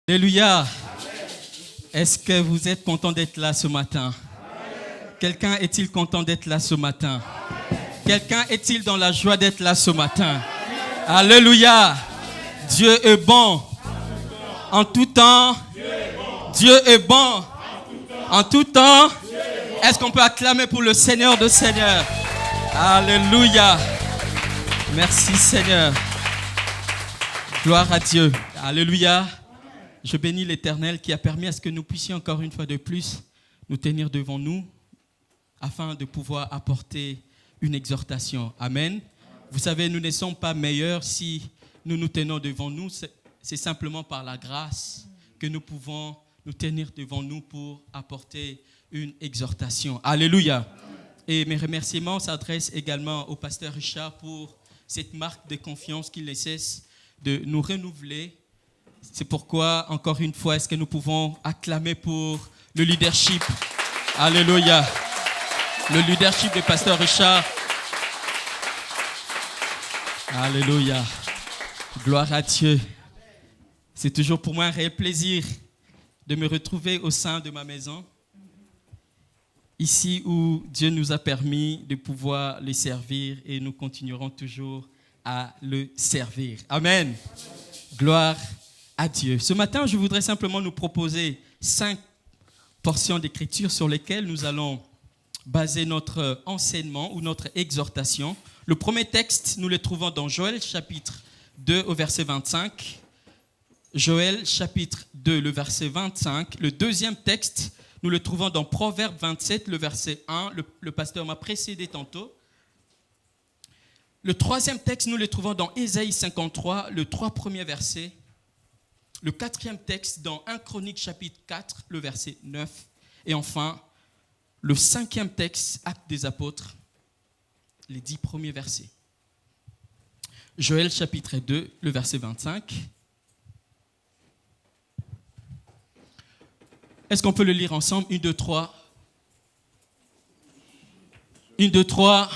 Alléluia. Est-ce que vous êtes content d'être là ce matin? Quelqu'un est-il content d'être là ce matin? Quelqu'un est-il dans la joie d'être là ce matin? Alléluia. Dieu est bon. En tout temps. Dieu est bon. En tout temps. Est-ce qu'on peut acclamer pour le Seigneur de Seigneurs? Alléluia. Merci Seigneur. Gloire à Dieu. Alléluia. Je bénis l'Éternel qui a permis à ce que nous puissions encore une fois de plus nous tenir devant nous afin de pouvoir apporter une exhortation. Amen. Vous savez, nous ne sommes pas meilleurs si nous nous tenons devant nous. C'est simplement par la grâce que nous pouvons nous tenir devant nous pour apporter une exhortation. Alléluia. Et mes remerciements s'adressent également au pasteur Richard pour cette marque de confiance qu'il ne cesse de nous renouveler. C'est pourquoi, encore une fois, est-ce que nous pouvons acclamer pour le leadership? Alléluia. Le leadership du pasteur Richard. Alléluia. Gloire à Dieu. C'est toujours pour moi un réel plaisir de me retrouver au sein de ma maison, ici où Dieu nous a permis de pouvoir le servir et nous continuerons toujours à le servir. Amen. Gloire à Dieu. Ce matin, je voudrais simplement nous proposer 5 portions d'écriture sur lesquelles nous allons baser notre enseignement ou notre exhortation. Le premier texte, nous le trouvons dans Joël chapitre 2 au verset 25. Joël chapitre 2, le verset 25. Le deuxième texte, nous le trouvons dans Proverbe 27, le verset 1. Le pasteur m'a précédé tantôt. Le troisième texte, nous le trouvons dans Ésaïe 53, le 3 premiers versets. Le quatrième texte dans 1 Chronique chapitre 4, le verset 9. Et enfin, le cinquième texte, Actes des Apôtres, les 10 premiers versets. Joël chapitre 2, le verset 25. Est-ce qu'on peut le lire ensemble? 1, 2, 3. 1, 2, 3.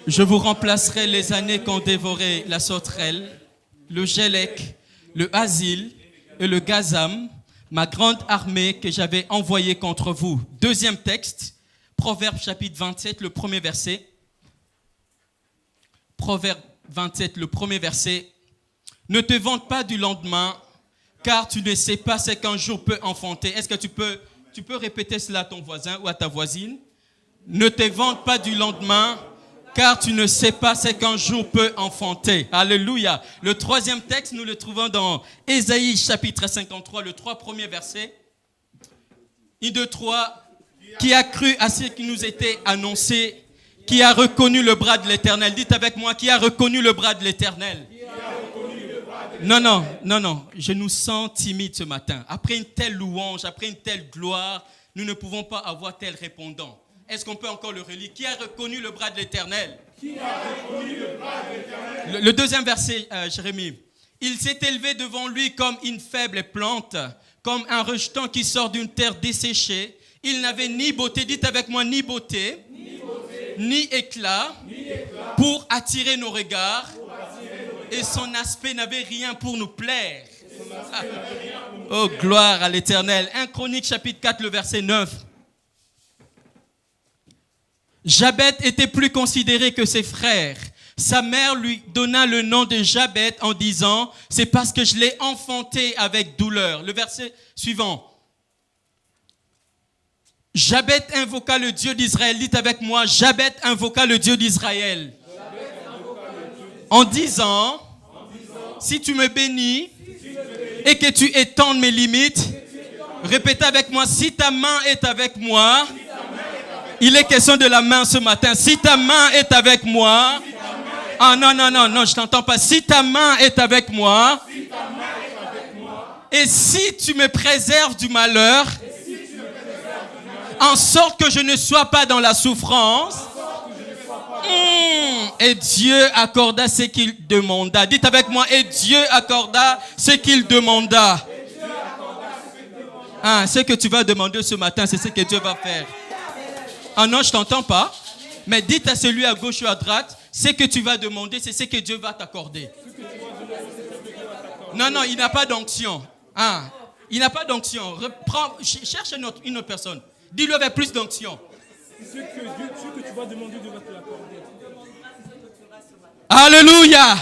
Je vous remplacerai les années qu'ont dévoré la sauterelle, le gélec, le asile et le gazam, ma grande armée que j'avais envoyée contre vous. Deuxième texte, Proverbe chapitre 27, le premier verset. Proverbe 27, le premier verset. Ne te vante pas du lendemain, car tu ne sais pas ce qu'un jour peut enfanter. Est-ce que tu peux répéter cela à ton voisin ou à ta voisine? Ne te vante pas du lendemain, car tu ne sais pas ce qu'un jour peut enfanter. Alléluia. Le troisième texte, nous le trouvons dans Ésaïe chapitre 53, le 3 premiers versets. 1, 2, 3. Qui a cru à ce qui nous était annoncé, qui a reconnu le bras de l'Éternel. Dites avec moi, qui a reconnu le bras de l'Éternel? Non. Je nous sens timides ce matin. Après une telle louange, après une telle gloire, nous ne pouvons pas avoir tel répondant. Est-ce qu'on peut encore le relire? Qui a reconnu le bras de l'Éternel? Qui a reconnu le bras de l'Éternel? Le deuxième verset, Jérémie. Il s'est élevé devant lui comme une faible plante, comme un rejeton qui sort d'une terre desséchée. Il n'avait ni beauté, dites avec moi, ni beauté, ni éclat, pour attirer nos regards. Et son aspect n'avait rien pour nous plaire. Oh, gloire à l'Éternel. 1 Chronique chapitre 4, le verset 9. Jabet était plus considéré que ses frères. Sa mère lui donna le nom de Jabet en disant, c'est parce que je l'ai enfanté avec douleur. Le verset suivant. Jabet invoqua le Dieu d'Israël. Dites avec moi, Jabet invoqua le Dieu d'Israël. En disant, si tu me bénis et que tu étendes mes limites, répétez avec moi, si ta main est avec moi. Il est question de la main ce matin. Si ta main est avec moi. Ah non, je t'entends pas. Si ta main est avec moi. Et si tu me préserves du malheur, en sorte que je ne sois pas dans la souffrance. Et Dieu accorda ce qu'il demanda. Dites avec moi, et Dieu accorda ce qu'il demanda. Ce que tu vas demander ce matin, c'est ce que Dieu va faire. Ah non, je ne t'entends pas. Mais dites à celui à gauche ou à droite, ce que tu vas demander, c'est ce que Dieu va t'accorder. Non, il n'a pas d'onction. Il n'a pas d'onction. Cherche une autre personne. Dis-lui avec plus d'onction. Ce que tu vas demander, Dieu va te l'accorder. Alléluia.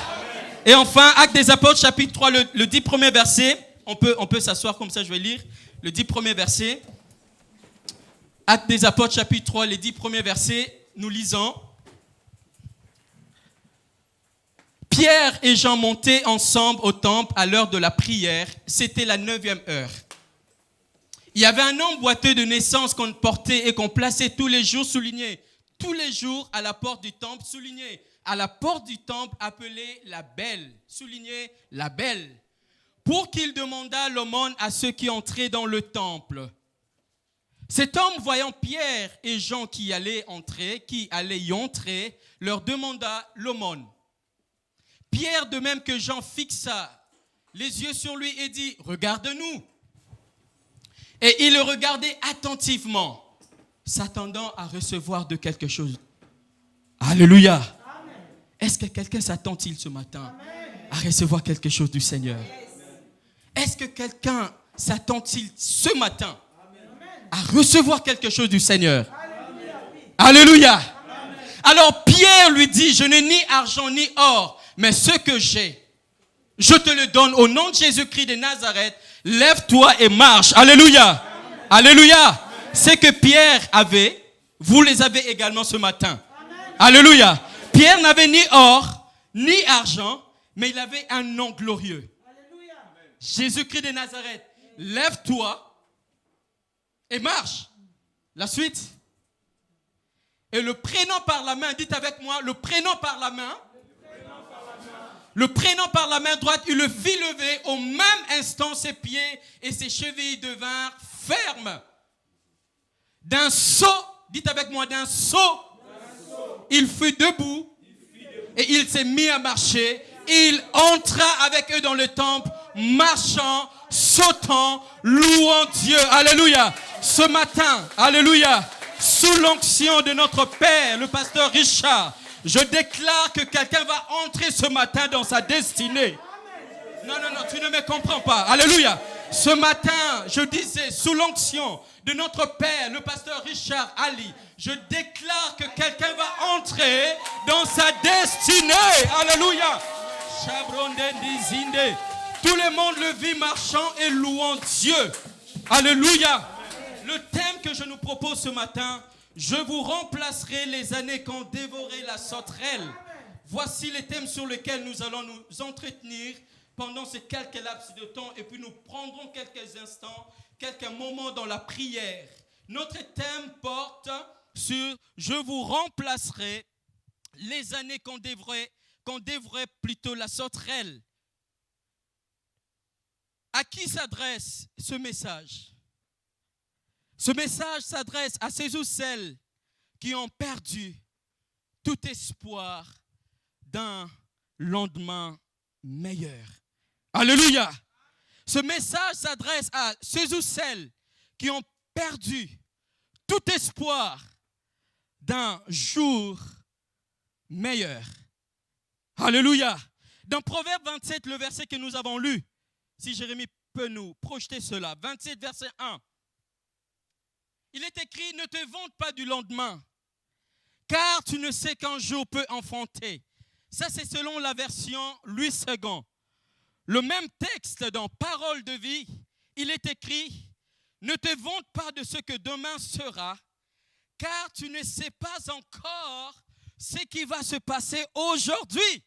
Et enfin, Actes des Apôtres, chapitre 3, le 10 premier verset. On peut s'asseoir comme ça, je vais lire. Le 10 premier verset. Actes des Apôtres, chapitre 3, les 10 premiers versets. Nous lisons. Pierre et Jean montaient ensemble au temple à l'heure de la prière. C'était la 9e heure. Il y avait un homme boiteux de naissance qu'on portait et qu'on plaçait tous les jours, souligné, tous les jours à la porte du temple, souligné, à la porte du temple appelée la Belle, souligné, la Belle, pour qu'il demandât l'aumône à ceux qui entraient dans le temple. Cet homme, voyant Pierre et Jean qui allaient y entrer, leur demanda l'aumône. Pierre, de même que Jean, fixa les yeux sur lui et dit, « Regarde-nous ». Et il le regardait attentivement, s'attendant à recevoir de quelque chose. Alléluia. Amen. Est-ce que quelqu'un s'attend-il ce matin à recevoir quelque chose du Seigneur? Est-ce que quelqu'un s'attend-il ce matin à recevoir quelque chose du Seigneur? Alléluia. Alors Pierre lui dit, je n'ai ni argent ni or, mais ce que j'ai, je te le donne au nom de Jésus-Christ de Nazareth. Lève-toi et marche. Alléluia. Amen. Alléluia. Amen. C'est que Pierre avait, vous les avez également ce matin. Amen. Alléluia. Pierre n'avait ni or, ni argent, mais il avait un nom glorieux. Alléluia. Jésus-Christ de Nazareth. Lève-toi et marche. La suite. Et le prenant par la main, dites avec moi, le prenant par la main. Le prenant par la main droite, il le fit lever. Au même instant, ses pieds et ses chevilles devinrent fermes. D'un saut, dites avec moi, d'un saut, il fut debout et il s'est mis à marcher. Il entra avec eux dans le temple, marchant, sautant, louant Dieu. Alléluia. Ce matin, alléluia, sous l'onction de notre Père, le pasteur Richard, je déclare que quelqu'un va entrer ce matin dans sa destinée. Non, tu ne me comprends pas. Alléluia. Ce matin, je disais, sous l'onction de notre Père, le pasteur Richard Ali, je déclare que quelqu'un va entrer dans sa destinée. Alléluia. Tout le monde le vit marchant et louant Dieu. Alléluia. Le thème que je nous propose ce matin, je vous remplacerai les années qu'ont dévoré la sauterelle. Voici les thèmes sur lesquels nous allons nous entretenir pendant ces quelques laps de temps et puis nous prendrons quelques instants, quelques moments dans la prière. Notre thème porte sur « Je vous remplacerai les années qu'on dévorait plutôt la sauterelle ». À qui s'adresse ce message? Ce message s'adresse à ceux ou celles qui ont perdu tout espoir d'un lendemain meilleur. Alléluia. Ce message s'adresse à ceux ou celles qui ont perdu tout espoir d'un jour meilleur. Alléluia. Dans Proverbe 27, le verset que nous avons lu, si Jérémie peut nous projeter cela, 27, verset 1. Il est écrit, ne te vante pas du lendemain, car tu ne sais qu'un jour peut enfanter. Ça, c'est selon la version Louis II. Le même texte dans Parole de vie, il est écrit, ne te vante pas de ce que demain sera, car tu ne sais pas encore ce qui va se passer aujourd'hui.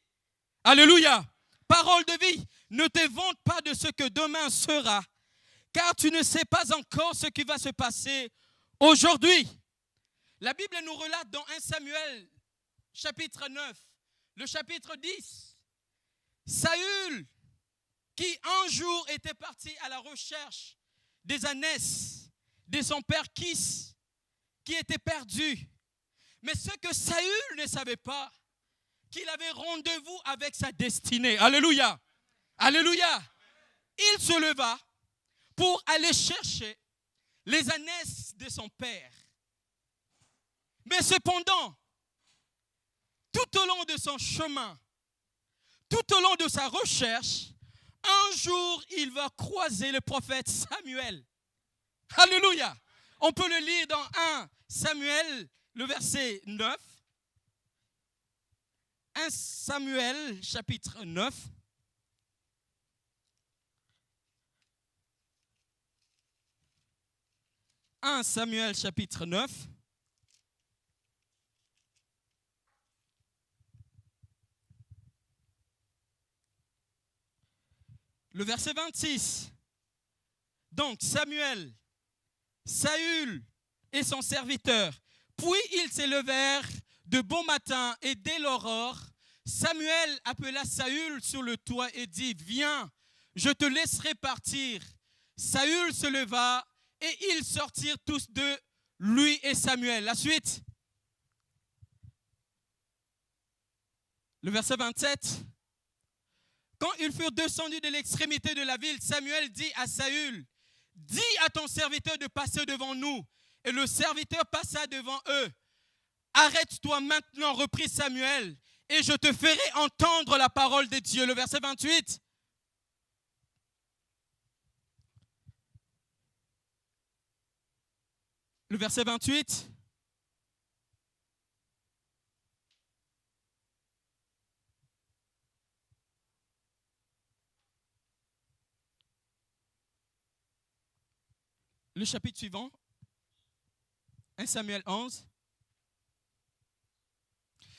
Alléluia. Parole de vie, ne te vante pas de ce que demain sera, car tu ne sais pas encore ce qui va se passer aujourd'hui. La Bible nous relate dans 1 Samuel, chapitre 9, le chapitre 10. Saül, qui un jour était parti à la recherche des ânesses de son père Kis, qui était perdu. Mais ce que Saül ne savait pas, qu'il avait rendez-vous avec sa destinée. Alléluia. Alléluia. Il se leva pour aller chercher les ânesses de son père. Mais cependant, tout au long de son chemin, tout au long de sa recherche, un jour, il va croiser le prophète Samuel. Alléluia. On peut le lire dans 1 Samuel, le verset 9. 1 Samuel, chapitre 9. « 1 Samuel, chapitre 9. Le verset 26. Donc, Samuel, Saül et son serviteur. Puis ils s'élevèrent de bon matin et dès l'aurore, Samuel appela Saül sur le toit et dit, « Viens, je te laisserai partir. » Saül se leva et ils sortirent tous deux, lui et Samuel. La suite. Le verset 27. Quand ils furent descendus de l'extrémité de la ville, Samuel dit à Saül, « Dis à ton serviteur de passer devant nous. » Et le serviteur passa devant eux. « Arrête-toi maintenant, reprit Samuel, et je te ferai entendre la parole de Dieu. » Le verset 28. Le verset 28. Le chapitre suivant, 1 Samuel 11.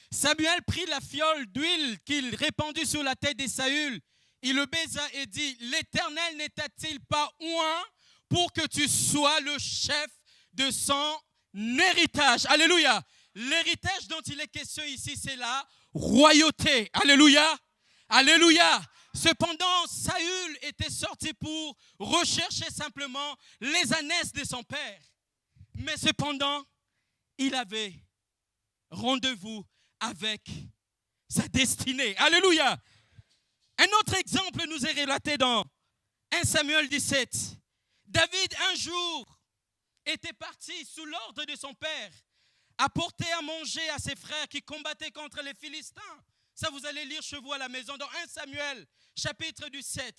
Samuel prit la fiole d'huile qu'il répandit sur la tête de Saül. Il le baisa et dit, « L'Éternel n'était-il pas oint pour que tu sois le chef de son héritage? » Alléluia. L'héritage dont il est question ici, c'est la royauté. Alléluia. Alléluia. Cependant, Saül était sorti pour rechercher simplement les ânesses de son père. Mais cependant, il avait rendez-vous avec sa destinée. Alléluia. Un autre exemple nous est relaté dans 1 Samuel 17. David, un jour, était parti sous l'ordre de son père, apporter à manger à ses frères qui combattaient contre les Philistins. Ça, vous allez lire chez vous à la maison dans 1 Samuel, chapitre du 7.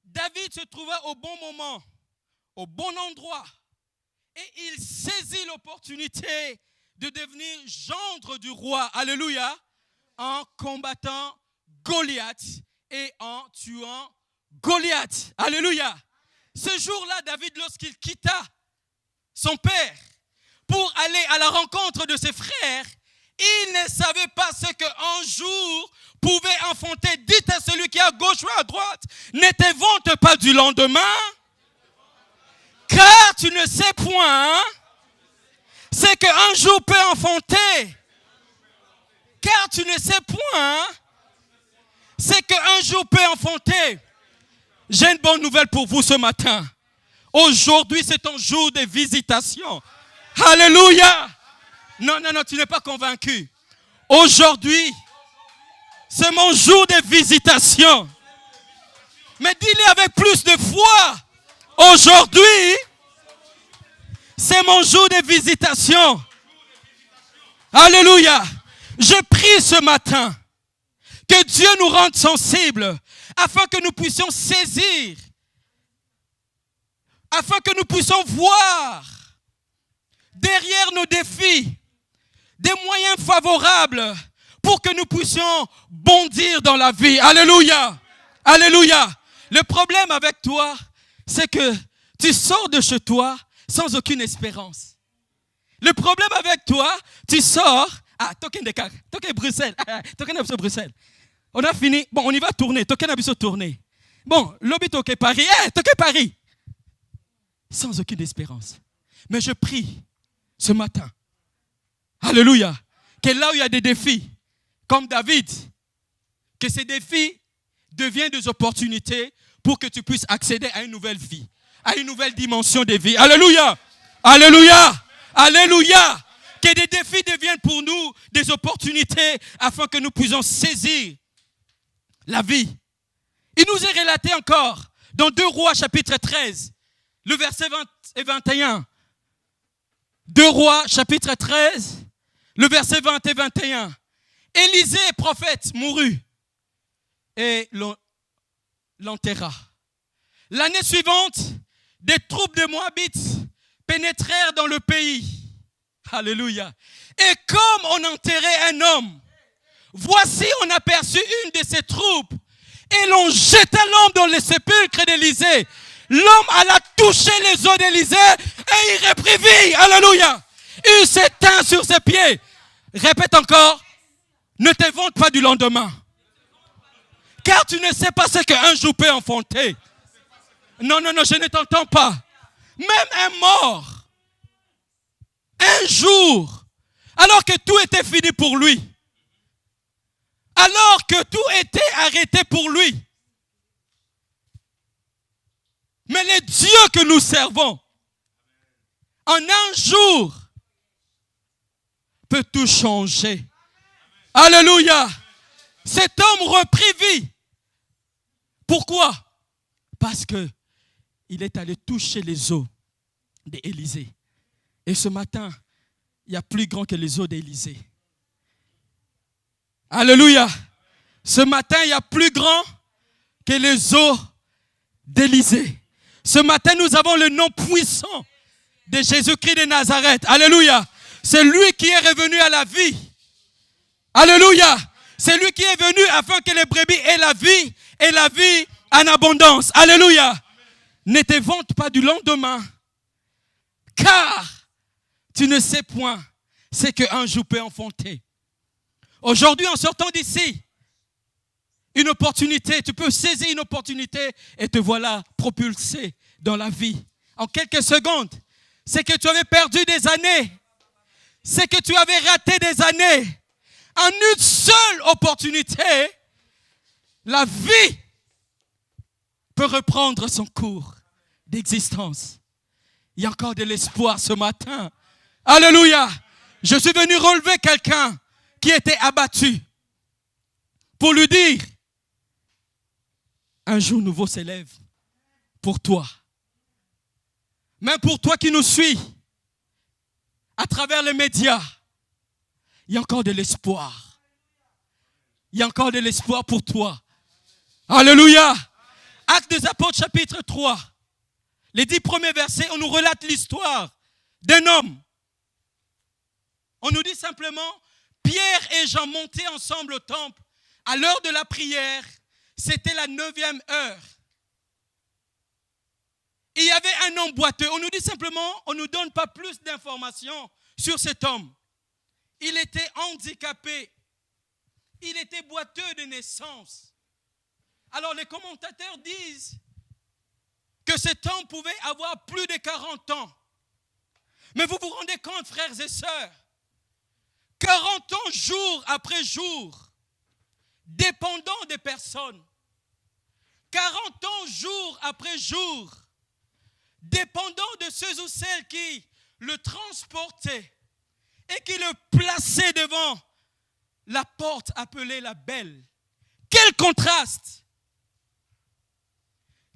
David se trouva au bon moment, au bon endroit, et il saisit l'opportunité de devenir gendre du roi. Alléluia. En combattant Goliath et en tuant Goliath. Alléluia. Ce jour-là, David, lorsqu'il quitta son père pour aller à la rencontre de ses frères, il ne savait pas ce qu'un jour pouvait affronter. Dites à celui qui est à gauche ou à droite, ne t'évante pas du lendemain, car tu ne sais point ce qu'un jour peut affronter. Car tu ne sais point ce qu'un jour peut affronter. J'ai une bonne nouvelle pour vous ce matin. Aujourd'hui, c'est ton jour de visitation. Alléluia. Non, tu n'es pas convaincu. Aujourd'hui, c'est mon jour de visitation. Mais dis-le avec plus de foi. Aujourd'hui, c'est mon jour de visitation. Alléluia. Je prie ce matin que Dieu nous rende sensibles afin que nous puissions saisir, afin que nous puissions voir derrière nos défis des moyens favorables pour que nous puissions bondir dans la vie. Alléluia. Alléluia. Le problème avec toi, c'est que tu sors de chez toi sans aucune espérance. Le problème avec toi, tu sors... token de car, token Bruxelles, token de Bruxelles. On a fini. Bon, on y va tourner. Token de tourner. Bon, lobby token Paris. Token Paris. Sans aucune espérance. Mais je prie ce matin. Alléluia. Que là où il y a des défis, comme David, que ces défis deviennent des opportunités pour que tu puisses accéder à une nouvelle vie, à une nouvelle dimension de vie. Alléluia. Alléluia. Alléluia. Que des défis deviennent pour nous des opportunités afin que nous puissions saisir la vie. Il nous est relaté encore dans 2 Rois chapitre 13, le verset 20 et 21. 2 Rois chapitre 13, le verset 20 et 21. Élisée, prophète, mourut. Et l'enterra. L'année suivante, des troupes de Moabites pénétrèrent dans le pays. Alléluia. Et comme on enterrait un homme, voici on aperçut une de ces troupes et l'on jeta l'homme dans le sépulcre d'Élisée. L'homme alla toucher les os d'Élisée et il reprit vie. Alléluia. Il s'éteint sur ses pieds. Répète encore. Ne te vante pas du lendemain. Car tu ne sais pas ce qu'un jour peut enfanter. Non, je ne t'entends pas. Même un mort, un jour, alors que tout était fini pour lui, alors que tout était arrêté pour lui. Mais le Dieu que nous servons, en un jour, peut tout changer. Alléluia. Cet homme reprit vie. Pourquoi? Parce que il est allé toucher les os d'Élisée. Et ce matin, il y a plus grand que les os d'Élisée. Alléluia. Ce matin, il y a plus grand que les os d'Élisée. Ce matin, nous avons le nom puissant de Jésus-Christ de Nazareth. Alléluia. C'est lui qui est revenu à la vie. Alléluia. C'est lui qui est venu afin que les brebis aient la vie et la vie en abondance. Alléluia. Ne te vante pas du lendemain, car tu ne sais point ce qu'un jour peut enfanter. Aujourd'hui, en sortant d'ici, une opportunité, tu peux saisir une opportunité et te voilà propulsé dans la vie. En quelques secondes, c'est que tu avais perdu des années, c'est que tu avais raté des années. En une seule opportunité, la vie peut reprendre son cours d'existence. Il y a encore de l'espoir ce matin. Alléluia. Je suis venu relever quelqu'un qui était abattu pour lui dire, un jour nouveau s'élève pour toi. Même pour toi qui nous suis à travers les médias, il y a encore de l'espoir. Il y a encore de l'espoir pour toi. Alléluia. Actes des Apôtres chapitre 3. Les 10 premiers versets, on nous relate l'histoire d'un homme. On nous dit simplement, Pierre et Jean montaient ensemble au temple. À l'heure de la prière, c'était la 9e heure. Il y avait un homme boiteux. On nous dit simplement, on ne nous donne pas plus d'informations sur cet homme. Il était handicapé. Il était boiteux de naissance. Alors les commentateurs disent que cet homme pouvait avoir plus de 40 ans. Mais vous vous rendez compte, frères et sœurs, 40 ans jour après jour, dépendant des personnes. 40 ans jour après jour, dépendant de ceux ou celles qui le transportaient et qui le plaçaient devant la porte appelée la Belle. Quel contraste!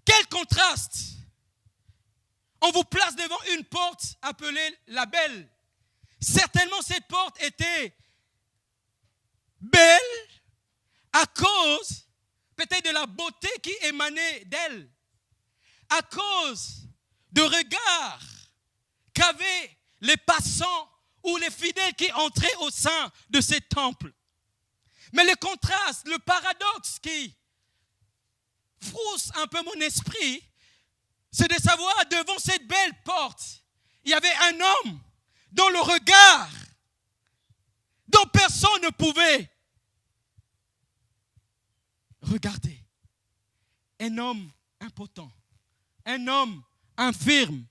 Quel contraste! On vous place devant une porte appelée la Belle. Certainement cette porte était belle à cause peut-être de la beauté qui émanait d'elle, à cause de regards qu'avaient les passants ou les fidèles qui entraient au sein de ces temples. Mais le contraste, le paradoxe qui frousse un peu mon esprit, c'est de savoir devant cette belle porte, il y avait un homme dont le regard, dont personne ne pouvait regarder. Un homme impotent, un homme infirme,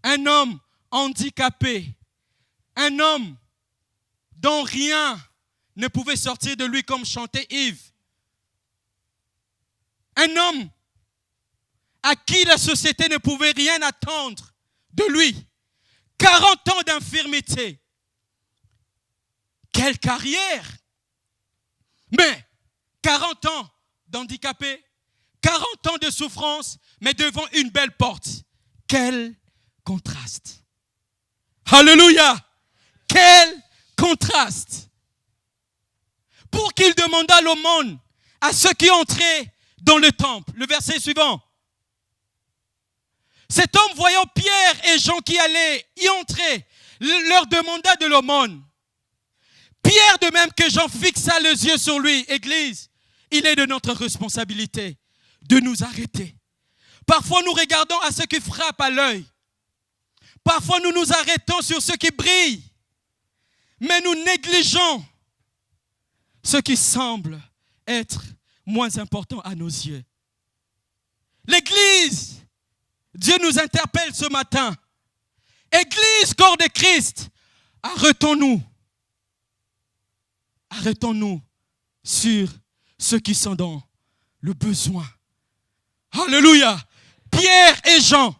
un homme handicapé, un homme dont rien ne pouvait sortir de lui comme chantait Yves. Un homme à qui la société ne pouvait rien attendre de lui. 40 ans d'infirmité. Quelle carrière! Mais 40 ans d'handicapé, 40 ans de souffrance, mais devant une belle porte. Quel contraste! Alléluia! Quel contraste! Pour qu'il demandât l'aumône à ceux qui entraient dans le temple. Le verset suivant. Cet homme, voyant Pierre et Jean qui allaient y entrer, leur demanda de l'aumône. Pierre, de même que Jean, fixa les yeux sur lui. Église, il est de notre responsabilité de nous arrêter. Parfois, nous regardons à ce qui frappe à l'œil. Parfois, nous nous arrêtons sur ce qui brille. Mais nous négligeons ce qui semble être moins important à nos yeux. L'Église, Dieu nous interpelle ce matin. Église, corps de Christ, arrêtons-nous. Arrêtons-nous sur ceux qui sont dans le besoin. Alléluia. Pierre et Jean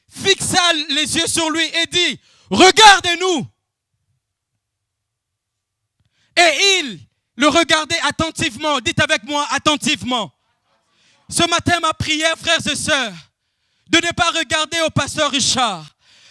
fixa les yeux sur lui et dit, regardez-nous. Et il le regardait attentivement. Dites avec moi, attentivement. Ce matin, ma prière, frères et sœurs, de ne pas regarder au pasteur Richard.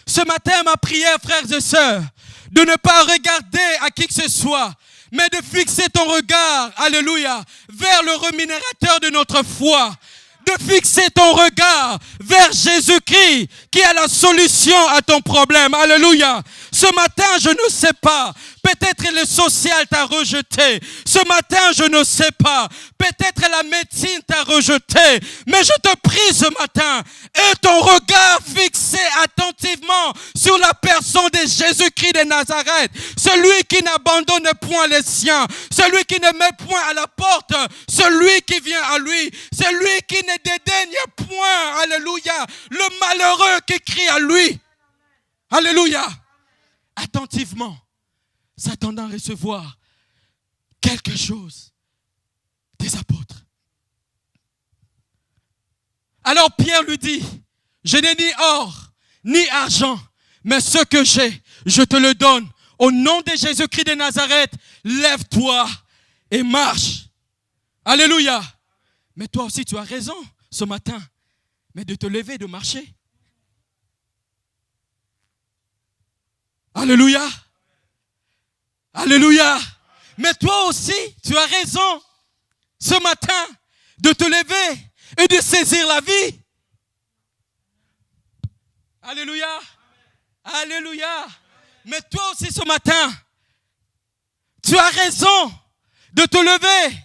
Ce matin, ma prière, frères et sœurs, de ne pas regarder à qui que ce soit, mais de fixer ton regard, alléluia, vers le rémunérateur de notre foi. De fixer ton regard vers Jésus-Christ qui a la solution à ton problème. Alléluia. Ce matin, je ne sais pas. Peut-être le social t'a rejeté. Ce matin, je ne sais pas. Peut-être la médecine t'a rejeté. Mais je te prie ce matin, aie ton regard fixé attentivement sur la personne de Jésus-Christ de Nazareth. Celui qui n'abandonne point les siens. Celui qui ne met point à la porte. Celui qui vient à lui. Celui qui ne dédaigne point. Alléluia. Le malheureux qui crie à lui. Alléluia. Attentivement, s'attendant à recevoir quelque chose des apôtres. Alors Pierre lui dit, je n'ai ni or, ni argent, mais ce que j'ai, je te le donne. Au nom de Jésus-Christ de Nazareth, lève-toi et marche. Alléluia. Mais toi aussi, tu as raison ce matin, mais de te lever et de marcher. Alléluia. Alléluia. Mais toi aussi, tu as raison ce matin de te lever et de saisir la vie. Alléluia. Alléluia. Mais toi aussi ce matin, tu as raison de te lever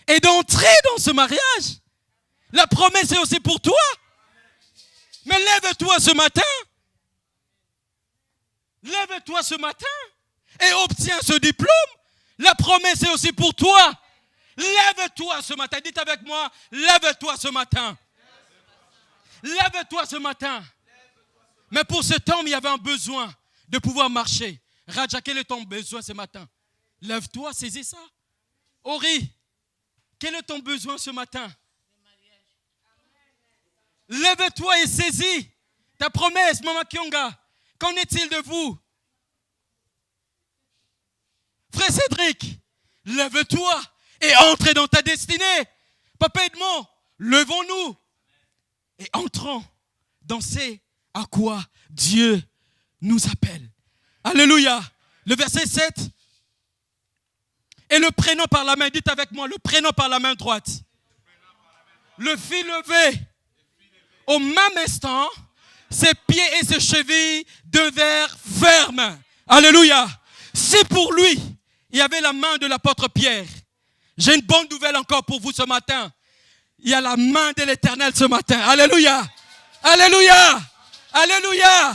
et d'entrer dans ce mariage. La promesse est aussi pour toi. Mais lève-toi ce matin. Lève-toi ce matin et obtiens ce diplôme. La promesse est aussi pour toi. Lève-toi ce matin. Dites avec moi, lève-toi ce matin. Lève-toi ce matin. Mais pour cet homme, il y avait un besoin de pouvoir marcher. Raja, quel est ton besoin ce matin? Lève-toi, saisis ça. Ori, quel est ton besoin ce matin? Lève-toi et saisis ta promesse, Maman Kionga. Qu'en est-il de vous? Frère Cédric, lève-toi et entre dans ta destinée. Papa Edmond, levons-nous et entrons dans ce à quoi Dieu nous appelle. Alléluia. Le verset 7. Et le prenant par la main, dites avec moi, le prenant par la main droite, le fit lever. Au même instant, ses pieds et ses chevilles devinrent fermes. Alléluia. Si pour lui, il y avait la main de l'apôtre Pierre, j'ai une bonne nouvelle encore pour vous ce matin. Il y a la main de l'Éternel ce matin. Alléluia. Alléluia. Alléluia.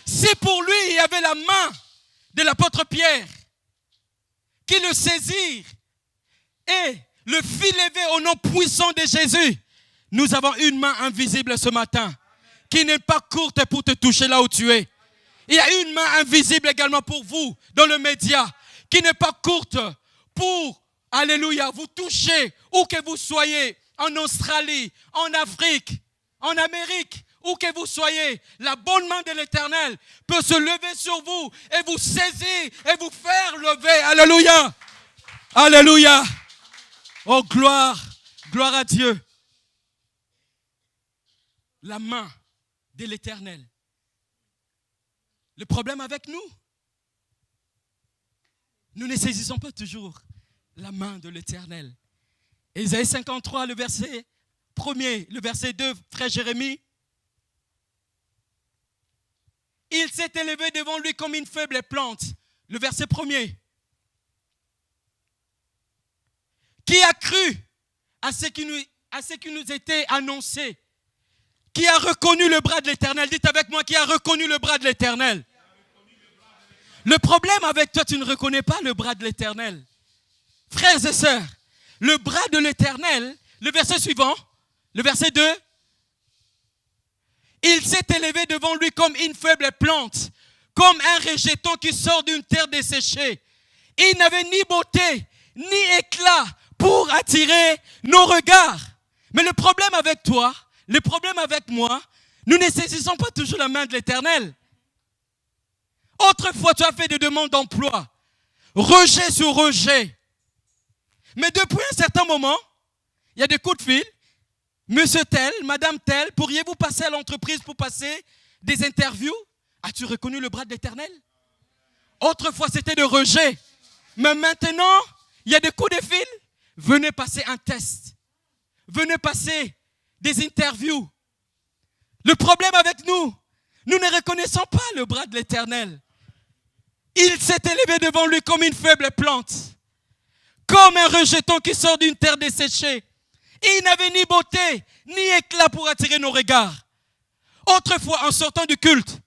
Si pour lui, il y avait la main de l'apôtre Pierre, qui le saisit et le fit lever au nom puissant de Jésus, nous avons une main invisible ce matin, qui n'est pas courte pour te toucher là où tu es. Il y a une main invisible également pour vous, dans le média, qui n'est pas courte pour, alléluia, vous toucher, où que vous soyez, en Australie, en Afrique, en Amérique, où que vous soyez. La bonne main de l'Éternel peut se lever sur vous et vous saisir et vous faire lever. Alléluia. Alléluia. Oh, gloire, gloire à Dieu. La main de l'Éternel. Le problème avec nous, nous ne saisissons pas toujours la main de l'Éternel. Ésaïe 53, le verset 1er, le verset 2, frère Jérémie. Il s'est élevé devant lui comme une faible plante. Le verset 1er. Qui a cru à ce qui nous était annoncé? Qui a reconnu le bras de l'Éternel? Dites avec moi, qui a reconnu le bras de l'Éternel? Le problème avec toi, tu ne reconnais pas le bras de l'Éternel. Frères et sœurs, le bras de l'Éternel, le verset suivant, le verset 2. Il s'est élevé devant lui comme une faible plante, comme un rejeton qui sort d'une terre desséchée. Il n'avait ni beauté, ni éclat pour attirer nos regards. Mais le problème avec toi, le problème avec moi, nous ne saisissons pas toujours la main de l'Éternel. Autrefois, tu as fait des demandes d'emploi, rejet sur rejet. Mais depuis un certain moment, il y a des coups de fil. Monsieur tel, madame tel, pourriez-vous passer à l'entreprise pour passer des interviews? As-tu reconnu le bras de l'Éternel? Autrefois, c'était de rejet. Mais maintenant, il y a des coups de fil. Venez passer un test. Venez passer des interviews. Le problème avec nous, nous ne reconnaissons pas le bras de l'Éternel. Il s'est élevé devant lui comme une faible plante, comme un rejeton qui sort d'une terre desséchée. Il n'avait ni beauté, ni éclat pour attirer nos regards. Autrefois, en sortant du culte,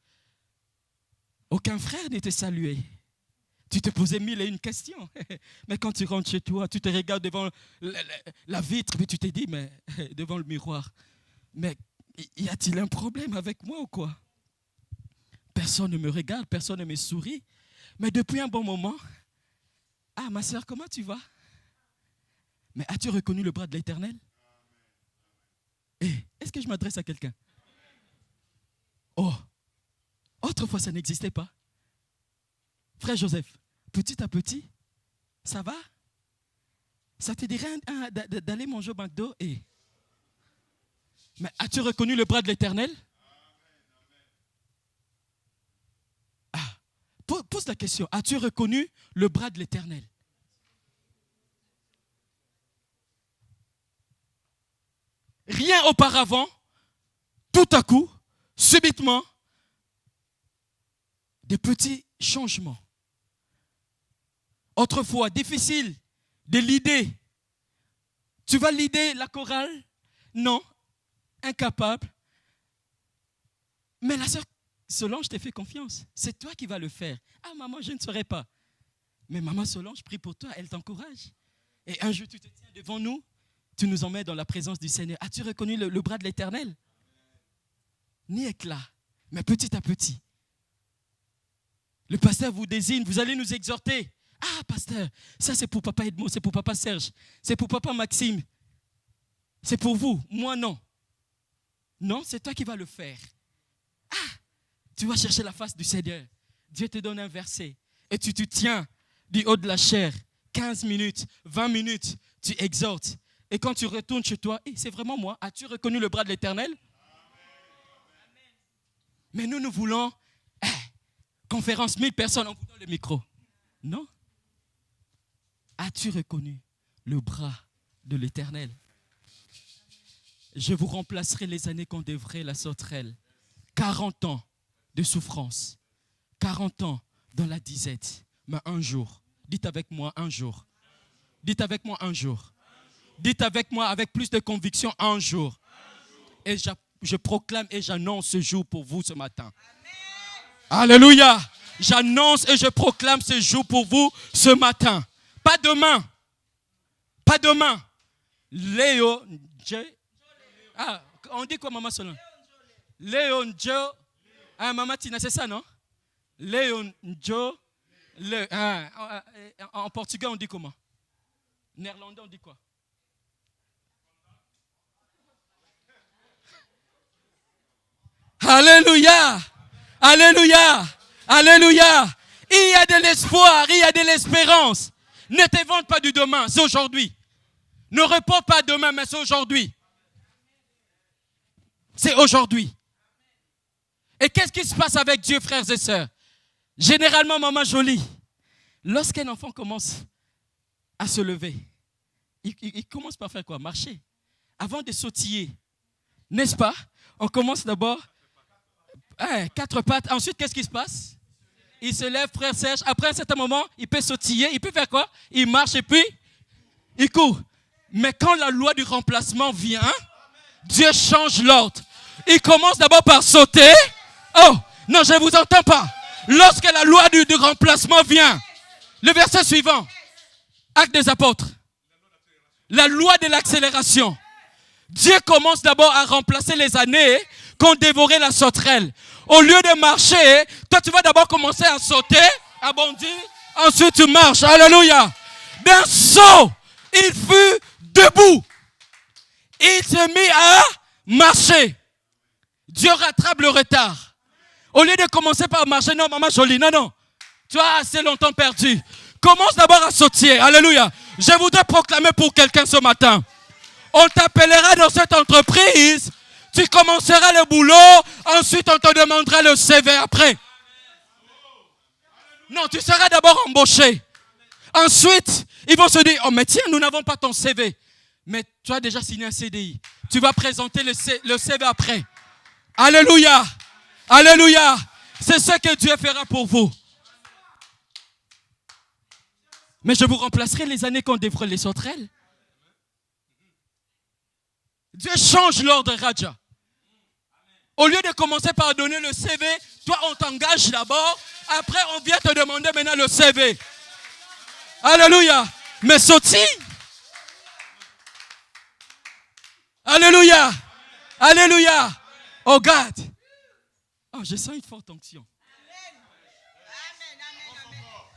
aucun frère n'était salué. Tu te posais 1001 questions. Mais quand tu rentres chez toi, tu te regardes devant la vitre, mais tu te dis, mais devant le miroir, mais y a-t-il un problème avec moi ou quoi? Personne ne me regarde, personne ne me sourit. Mais depuis un bon moment, ah ma soeur, comment tu vas? Mais as-tu reconnu le bras de l'Éternel? Est-ce que je m'adresse à quelqu'un? Oh, autrefois ça n'existait pas. Frère Joseph, petit à petit, ça va? Ça te dirait d'aller manger au McDo? Mais as-tu reconnu le bras de l'Éternel? Ah, pose la question. As-tu reconnu le bras de l'Éternel? Rien auparavant, tout à coup, subitement, des petits changements. Autrefois, difficile de leader. Tu vas leader la chorale? Non, incapable. Mais la sœur Solange te fait confiance. C'est toi qui vas le faire. Ah maman, je ne saurais pas. Mais maman Solange prie pour toi, elle t'encourage. Et un jour, tu te tiens devant nous. Tu nous emmènes dans la présence du Seigneur. As-tu reconnu le bras de l'Éternel? Ni éclat, mais petit à petit. Le pasteur vous désigne, vous allez nous exhorter. Ah, pasteur, ça c'est pour papa Edmond, c'est pour papa Serge, c'est pour papa Maxime. C'est pour vous, moi non. Non, c'est toi qui vas le faire. Ah, tu vas chercher la face du Seigneur. Dieu te donne un verset et tu te tiens du haut de la chair. 15 minutes, 20 minutes, tu exhortes. Et quand tu retournes chez toi, c'est vraiment moi. As-tu reconnu le bras de l'Éternel? Mais nous voulons, conférence 1000 personnes, on vous donne le micro. Non. As-tu reconnu le bras de l'Éternel? Je vous remplacerai les années qu'on devrait la sauterelle. 40 ans de souffrance. 40 ans dans la disette. Mais un jour, dites avec moi un jour. Dites avec moi un jour. Dites avec moi avec plus de conviction un jour. Et je proclame et j'annonce ce jour pour vous ce matin. Amen. Alléluia. J'annonce et je proclame ce jour pour vous ce matin. Pas demain. Pas demain. Léo. Ah, on dit quoi maman Solon? Léon Joe. Ah, maman Tina, c'est ça non? Léon Joe. En portugais on dit comment? Néerlandais on dit quoi? Alléluia, alléluia, alléluia. Il y a de l'espoir, il y a de l'espérance. Ne te vante pas du demain, c'est aujourd'hui. Ne reporte pas demain, mais c'est aujourd'hui. C'est aujourd'hui. Et qu'est-ce qui se passe avec Dieu, frères et sœurs? Généralement, maman Jolie, lorsqu'un enfant commence à se lever, il commence par faire quoi? Marcher. avant de sautiller, n'est-ce pas? On commence d'abord 4 pattes. Ensuite, qu'est-ce qui se passe? Il se lève, frère Serge. Après un certain moment, il peut sautiller. Il peut faire quoi? Il marche et puis il court. Mais quand la loi du remplacement vient, Dieu change l'ordre. Il commence d'abord par sauter. Oh, non, je ne vous entends pas. Lorsque la loi du remplacement vient, le verset suivant, Actes des Apôtres, la loi de l'accélération. Dieu commence d'abord à remplacer les années qu'ont dévoré la sauterelle. Au lieu de marcher, toi tu vas d'abord commencer à sauter, à bondir, ensuite tu marches. Alléluia. D'un saut, il fut debout. Il se mit à marcher. Dieu rattrape le retard. Au lieu de commencer par marcher, non, maman jolie, non. Tu as assez longtemps perdu. Commence d'abord à sauter. Alléluia. Je voudrais proclamer pour quelqu'un ce matin. On t'appellera dans cette entreprise. Tu commenceras le boulot. Ensuite, on te demandera le CV après. Non, tu seras d'abord embauché. Ensuite, ils vont se dire, oh mais tiens, nous n'avons pas ton CV. Mais tu as déjà signé un CDI. Tu vas présenter le CV après. Alléluia. Alléluia. C'est ce que Dieu fera pour vous. Mais je vous remplacerai les années qu'on dévore les sauterelles. Dieu change l'ordre, Raja. Au lieu de commencer par donner le CV, toi on t'engage d'abord, après on vient te demander maintenant le CV. Alléluia. Mais sautille. Alléluia. Alléluia. Oh God. Oh, je sens une forte onction.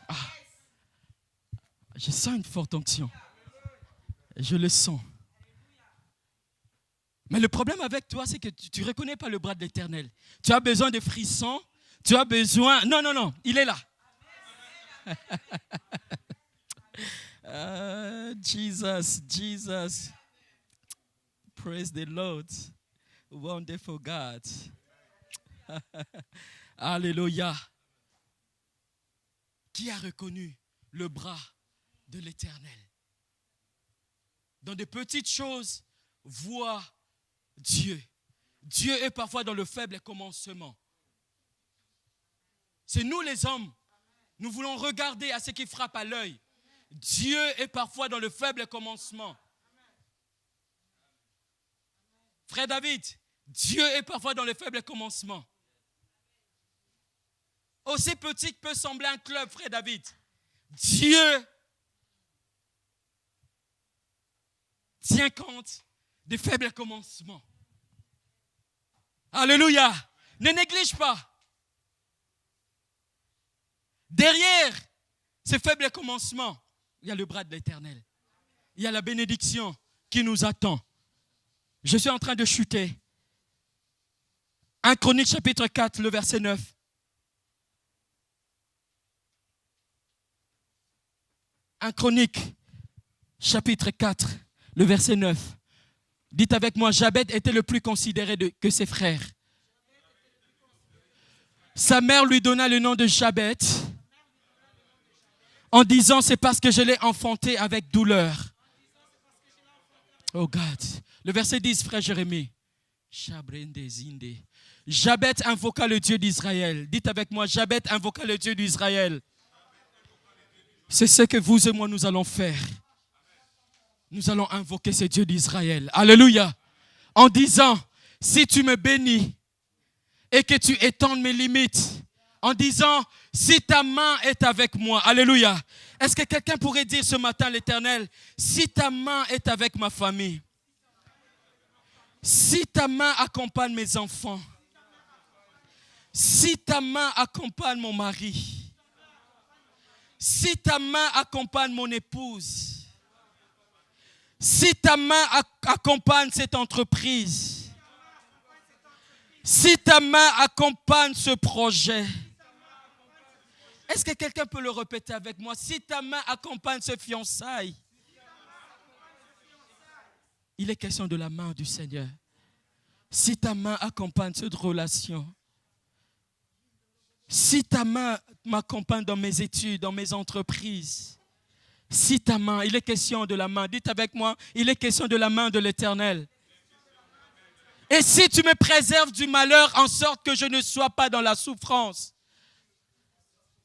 Ah. Je sens une forte onction. Je le sens. Mais le problème avec toi, c'est que tu ne reconnais pas le bras de l'Éternel. Tu as besoin de frissons. Tu as besoin... Non, il est là. Jesus. Praise the Lord. Wonderful God. Alléluia. Qui a reconnu le bras de l'Éternel? Dans de petites choses, vois Dieu. Dieu est parfois dans le faible commencement. C'est nous les hommes. Nous voulons regarder à ce qui frappe à l'œil. Dieu est parfois dans le faible commencement. Frère David, Dieu est parfois dans le faible commencement. Aussi petit que peut sembler un club, frère David, Dieu tient compte des faibles commencements. Alléluia. Ne néglige pas. Derrière ces faibles commencements, il y a le bras de l'Éternel. Il y a la bénédiction qui nous attend. Je suis en train de chuter. 1 Chronique chapitre 4, le verset 9. 1 Chronique chapitre 4, le verset 9. Dites avec moi, Jabed était le plus considéré que ses frères. Sa mère lui donna le nom de Jabed en disant, c'est parce que je l'ai enfanté avec douleur. Oh God. Le verset 10, frère Jérémie. Jabed invoqua le Dieu d'Israël. Dites avec moi, Jabed invoqua le Dieu d'Israël. C'est ce que vous et moi nous allons faire. Nous allons invoquer ce Dieu d'Israël. Alléluia. En disant, si tu me bénis et que tu étendes mes limites. En disant, si ta main est avec moi. Alléluia. Est-ce que quelqu'un pourrait dire ce matin à l'Éternel, si ta main est avec ma famille. Si ta main accompagne mes enfants. Si ta main accompagne mon mari. Si ta main accompagne mon épouse. Si ta main accompagne cette entreprise. Si ta main accompagne ce projet. Est-ce que quelqu'un peut le répéter avec moi? Si ta main accompagne ce fiançailles. Il est question de la main du Seigneur. Si ta main accompagne cette relation. Si ta main m'accompagne dans mes études, dans mes entreprises. Si ta main, il est question de la main. Dites avec moi, il est question de la main de l'Éternel. Et si tu me préserves du malheur en sorte que je ne sois pas dans la souffrance.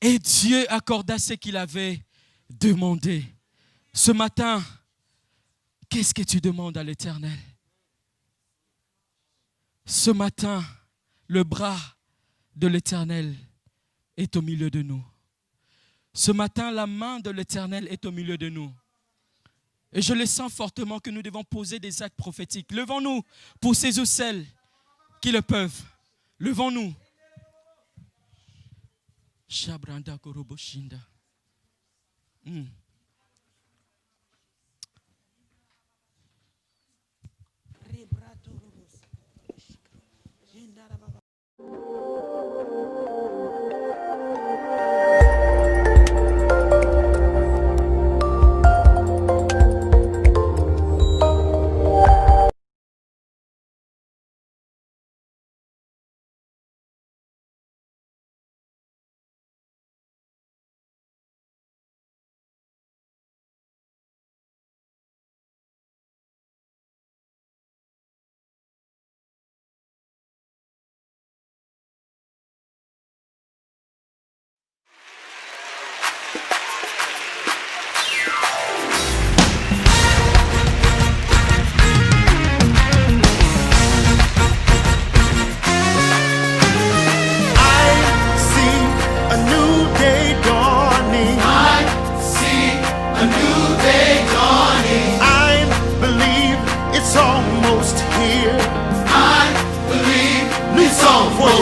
Et Dieu accorda ce qu'il avait demandé. Ce matin, qu'est-ce que tu demandes à l'Éternel? Ce matin, le bras de l'Éternel est au milieu de nous. Ce matin, la main de l'Éternel est au milieu de nous. Et je le sens fortement que nous devons poser des actes prophétiques. Levons-nous pour ces ou celles qui le peuvent. Levons-nous. Shabranda Koroboshinda.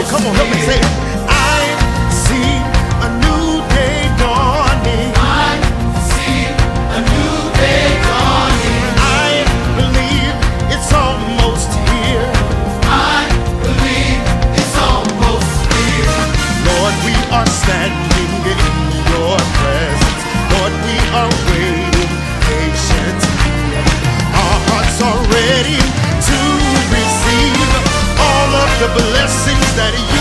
Come on, help me say it. I see a new day dawning. I see a new day dawning. I believe it's almost here. I believe it's almost here. Lord, we are standing in your presence. Lord, we are waiting patiently. Our hearts are ready to receive all of the blessings that you